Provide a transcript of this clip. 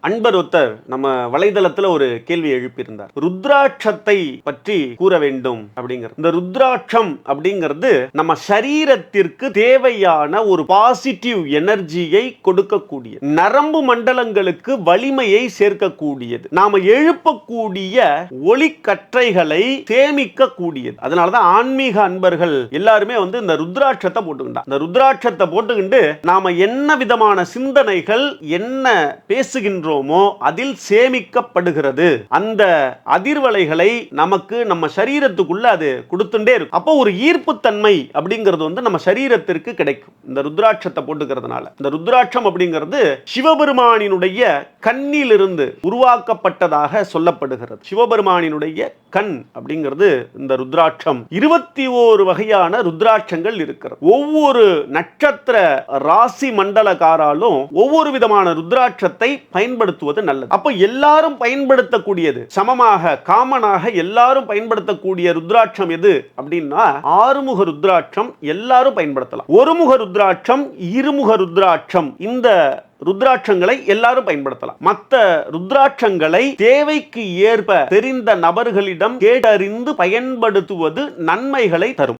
அன்பர் ஒருத்தர் நம்ம வலைதளத்துல ஒரு கேள்வி எழுப்பியிருந்தார். ருத்ராட்சத்தை பற்றி கூற வேண்டும் அப்படிங்கிறது. இந்த ருத்ராட்சம் அப்படிங்கிறது நம்ம சரீரத்திற்கு தேவையான ஒரு பாசிட்டிவ் எனர்ஜியை கொடுக்கக்கூடிய, நரம்பு மண்டலங்களுக்கு வலிமையை சேர்க்கக்கூடியது, நாம எழுப்பக்கூடிய ஒளிக்கற்றைகளை சேமிக்க கூடியது. அதனாலதான் ஆன்மீக அன்பர்கள் எல்லாருமே இந்த ருத்ராட்சத்தை போட்டுக்கிட்டா. இந்த ருத்ராட்சத்தை போட்டுக்கிட்டு நாம என்ன விதமான சிந்தனைகள் என்ன பேசுகின்றோம் அதில் சேமிக்கப்படுகிறது. அந்த அதிர்வலைகளை நமக்கு நம்ம சரீரத்துக்குள்ள அது கொடுத்துட்டே இருக்கும். அப்போ ஒரு ஈர்ப்பு தன்மை அப்படிங்கிறது நம்ம சரீரத்திற்கு கிடைக்கும் இந்த ருத்ராட்சத்தை போட்டுக்கிறதுனால. இந்த ருத்ராட்சம் அப்படிங்கிறது சிவபெருமானினுடைய கண்ணிலிருந்து உருவாக்கப்பட்டதாக சொல்லப்படுகிறது. சிவபெருமானினுடைய கண் அப்படிங்கிறது இந்த ருத்ராட்சம். 21 வகையான ருத்ராட்சங்கள் இருக்கிறது. ஒவ்வொரு நட்சத்திர ராசி மண்டலக்காராலும் ஒவ்வொரு விதமான ருத்ராட்சத்தை பயன்படுத்துவது நல்லது. அப்ப எல்லாரும் பயன்படுத்தக்கூடியது, சமமாக காமனாக எல்லாரும் பயன்படுத்தக்கூடிய ருத்ராட்சம் எது அப்படின்னா ஆறுமுக ருத்ராட்சம் எல்லாரும் பயன்படுத்தலாம். ஒருமுக ருத்ராட்சம், இருமுக ருத்ராட்சம், இந்த ருத்ராட்சங்களை எல்லாரும் பயன்படுத்தலாம். மற்ற ருத்ராட்சங்களை தேவைக்கு ஏற்ப தெரிந்த நபர்களிடம் கேட்டறிந்து பயன்படுத்துவது நன்மைகளை தரும்.